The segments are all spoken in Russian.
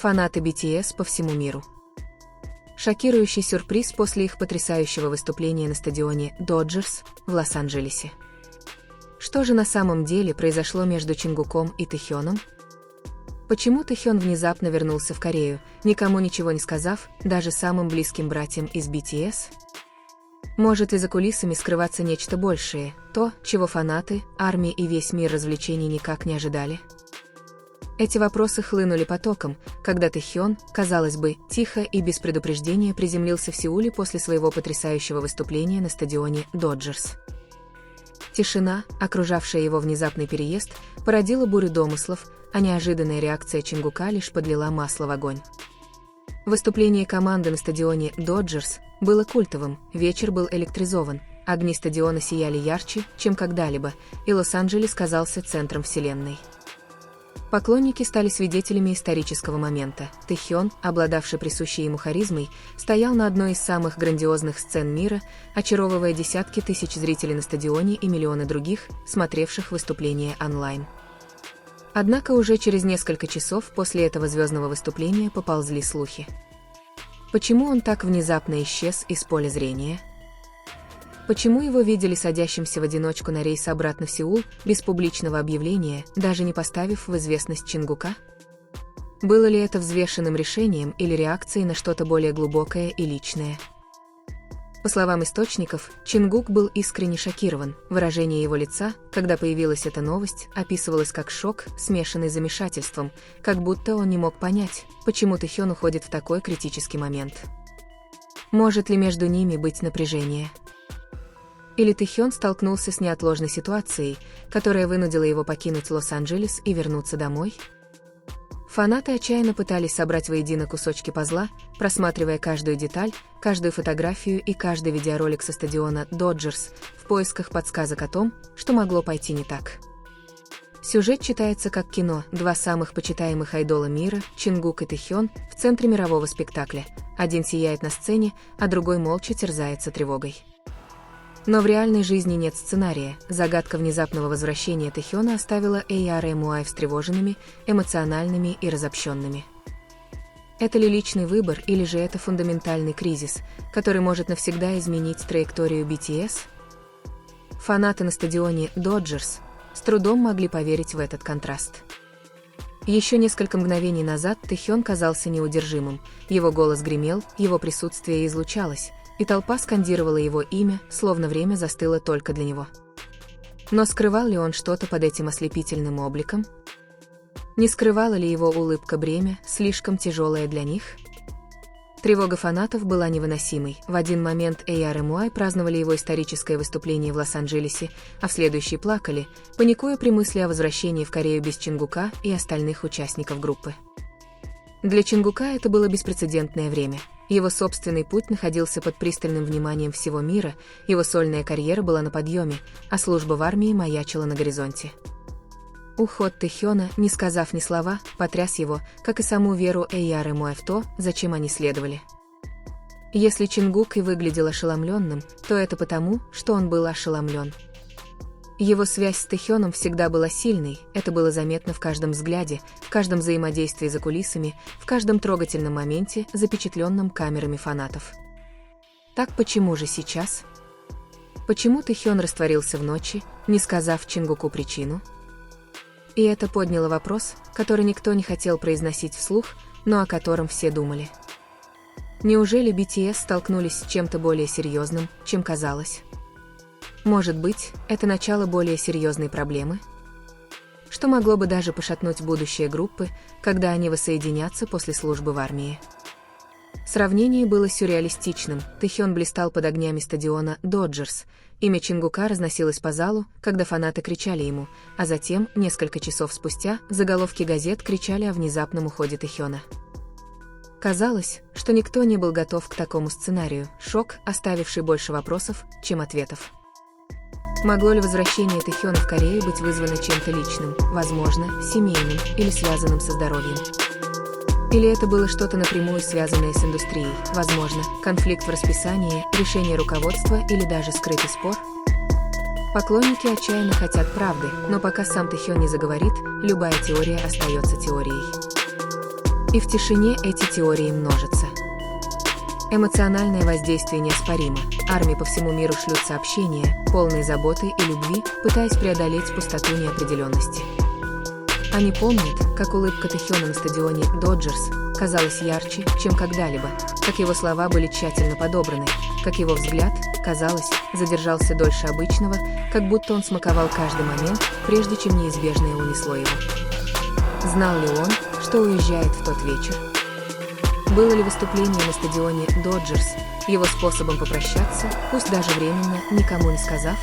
фанаты BTS по всему миру. Шокирующий сюрприз после их потрясающего выступления на стадионе Dodgers в Лос-Анджелесе. Что же на самом деле произошло между Чингуком и Тэхёном? Почему Тэхён внезапно вернулся в Корею, никому ничего не сказав, даже самым близким братьям из BTS? Может ли за кулисами скрываться нечто большее, то, чего фанаты, армия и весь мир развлечений никак не ожидали? Эти вопросы хлынули потоком, когда Тэхён, казалось бы, тихо и без предупреждения приземлился в Сеуле после своего потрясающего выступления на стадионе Dodgers. Тишина, окружавшая его внезапный переезд, породила бурю домыслов, а неожиданная реакция Чингука лишь подлила масло в огонь. Выступление команды на стадионе Dodgers было культовым, вечер был электризован, огни стадиона сияли ярче, чем когда-либо, и Лос-Анджелес казался центром вселенной. Поклонники стали свидетелями исторического момента. Тэхён, обладавший присущей ему харизмой, стоял на одной из самых грандиозных сцен мира, очаровывая десятки тысяч зрителей на стадионе и миллионы других, смотревших выступление онлайн. Однако уже через несколько часов после этого звездного выступления поползли слухи. Почему он так внезапно исчез из поля зрения? Почему его видели садящимся в одиночку на рейс обратно в Сеул, без публичного объявления, даже не поставив в известность Чингука? Было ли это взвешенным решением или реакцией на что-то более глубокое и личное? По словам источников, Чингук был искренне шокирован. Выражение его лица, когда появилась эта новость, описывалось как шок, смешанный с замешательством, как будто он не мог понять, почему Тэхён уходит в такой критический момент. Может ли между ними быть напряжение? Или Тэхён столкнулся с неотложной ситуацией, которая вынудила его покинуть Лос-Анджелес и вернуться домой? Фанаты отчаянно пытались собрать воедино кусочки пазла, просматривая каждую деталь, каждую фотографию и каждый видеоролик со стадиона Dodgers в поисках подсказок о том, что могло пойти не так. Сюжет читается как кино, два самых почитаемых айдола мира, Чингук и Тэхён, в центре мирового спектакля. Один сияет на сцене, а другой молча терзается тревогой. Но в реальной жизни нет сценария. Загадка внезапного возвращения Тэхёна оставила ARMY встревоженными, эмоциональными и разобщенными. Это ли личный выбор или же это фундаментальный кризис, который может навсегда изменить траекторию BTS? Фанаты на стадионе Dodgers с трудом могли поверить в этот контраст. Еще несколько мгновений назад Тэхён казался неудержимым, его голос гремел, его присутствие излучалось, и толпа скандировала его имя, словно время застыло только для него. Но скрывал ли он что-то под этим ослепительным обликом? Не скрывала ли его улыбка бремя, слишком тяжелое для них? Тревога фанатов была невыносимой. В один момент ARMY праздновали его историческое выступление в Лос-Анджелесе, а в следующий плакали, паникуя при мысли о возвращении в Корею без Чингука и остальных участников группы. Для Чингука это было беспрецедентное время. Его собственный путь находился под пристальным вниманием всего мира, его сольная карьера была на подъеме, а служба в армии маячила на горизонте. Уход Тэхёна, не сказав ни слова, потряс его, как и саму веру ARMY в то, зачем они следовали. Если Чингук и выглядел ошеломленным, то это потому, что он был ошеломлен. Его связь с Тэхёном всегда была сильной, это было заметно в каждом взгляде, в каждом взаимодействии за кулисами, в каждом трогательном моменте, запечатленном камерами фанатов. Так почему же сейчас? Почему Тэхён растворился в ночи, не сказав Чингуку причину? И это подняло вопрос, который никто не хотел произносить вслух, но о котором все думали. Неужели BTS столкнулись с чем-то более серьезным, чем казалось? Может быть, это начало более серьезной проблемы? Что могло бы даже пошатнуть будущее группы, когда они воссоединятся после службы в армии? Сравнение было сюрреалистичным. Тэхён блистал под огнями стадиона Dodgers. Имя Чингука разносилось по залу, когда фанаты кричали ему, а затем, несколько часов спустя, заголовки газет кричали о внезапном уходе Тэхёна. Казалось, что никто не был готов к такому сценарию, шок, оставивший больше вопросов, чем ответов. Могло ли возвращение Тэхёна в Корею быть вызвано чем-то личным, возможно, семейным или связанным со здоровьем? Или это было что-то напрямую связанное с индустрией, возможно, конфликт в расписании, решение руководства или даже скрытый спор? Поклонники отчаянно хотят правды, но пока сам Тэхён не заговорит, любая теория остается теорией. И в тишине эти теории множатся. Эмоциональное воздействие неоспоримо. Армии по всему миру шлют сообщения, полные заботы и любви, пытаясь преодолеть пустоту неопределенности. Они помнят, как улыбка Тэхёна на стадионе «Доджерс» казалась ярче, чем когда-либо, как его слова были тщательно подобраны, как его взгляд, казалось, задержался дольше обычного, как будто он смаковал каждый момент, прежде чем неизбежное унесло его. Знал ли он, что уезжает в тот вечер? Было ли выступление на стадионе «Доджерс» его способом попрощаться, пусть даже временно, никому не сказав?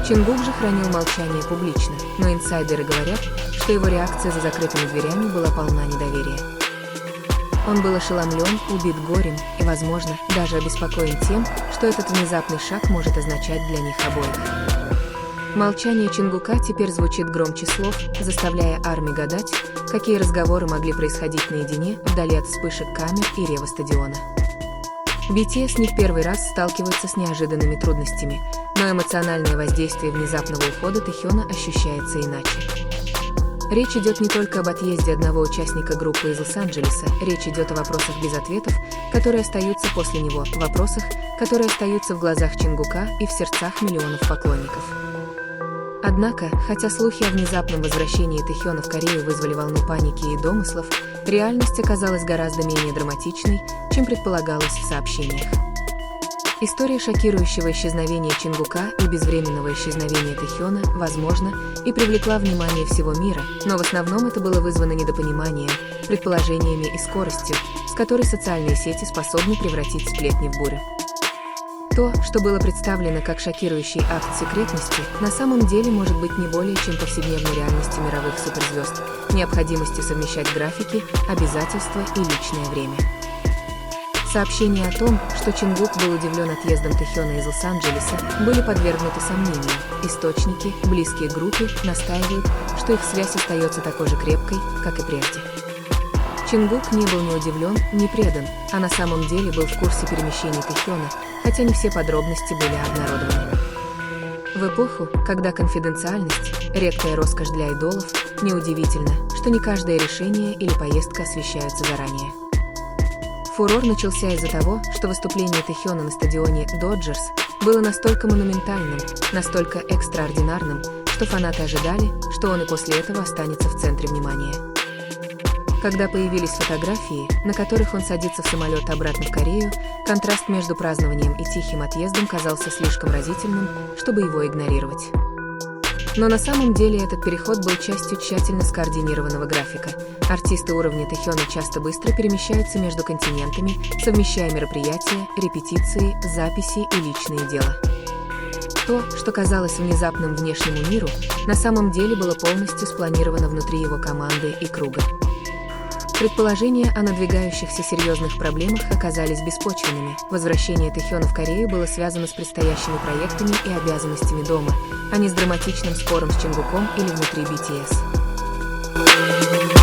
Чингук же хранил молчание публично, но инсайдеры говорят, что его реакция за закрытыми дверями была полна недоверия. Он был ошеломлен, убит горем и, возможно, даже обеспокоен тем, что этот внезапный шаг может означать для них обоих. Молчание Чингука теперь звучит громче слов, заставляя армии гадать, какие разговоры могли происходить наедине, вдали от вспышек камер и рева стадиона. BTS не в первый раз сталкиваются с неожиданными трудностями, но эмоциональное воздействие внезапного ухода Тэхёна ощущается иначе. Речь идет не только об отъезде одного участника группы из Лос-Анджелеса, речь идет о вопросах без ответов, которые остаются после него, вопросах, которые остаются в глазах Чингука и в сердцах миллионов поклонников. Однако, хотя слухи о внезапном возвращении Тэхёна в Корею вызвали волну паники и домыслов, реальность оказалась гораздо менее драматичной, чем предполагалось в сообщениях. История шокирующего исчезновения Чингука и безвременного исчезновения Тэхёна, возможно, и привлекла внимание всего мира, но в основном это было вызвано недопониманием, предположениями и скоростью, с которой социальные сети способны превратить сплетни в бурю. То, что было представлено как шокирующий акт секретности, на самом деле может быть не более чем повседневной реальностью мировых суперзвезд, необходимостью совмещать графики, обязательства и личное время. Сообщения о том, что Чингук был удивлен отъездом Тэхёна из Лос-Анджелеса, были подвергнуты сомнению. Источники, близкие к группе, настаивают, что их связь остается такой же крепкой, как и прежде. Чингук не был ни удивлен, ни предан, а на самом деле был в курсе перемещений Тэхёна, хотя не все подробности были обнародованы. В эпоху, когда конфиденциальность – редкая роскошь для идолов, неудивительно, что не каждое решение или поездка освещаются заранее. Фурор начался из-за того, что выступление Тэхёна на стадионе «Доджерс» было настолько монументальным, настолько экстраординарным, что фанаты ожидали, что он и после этого останется в центре внимания. Когда появились фотографии, на которых он садится в самолет обратно в Корею, контраст между празднованием и тихим отъездом казался слишком разительным, чтобы его игнорировать. Но на самом деле этот переход был частью тщательно скоординированного графика. Артисты уровня Тэхёна часто быстро перемещаются между континентами, совмещая мероприятия, репетиции, записи и личные дела. То, что казалось внезапным внешнему миру, на самом деле было полностью спланировано внутри его команды и круга. Предположения о надвигающихся серьезных проблемах оказались беспочвенными. Возвращение Тэхёна в Корею было связано с предстоящими проектами и обязанностями дома, а не с драматичным спором с Чингуком или внутри BTS.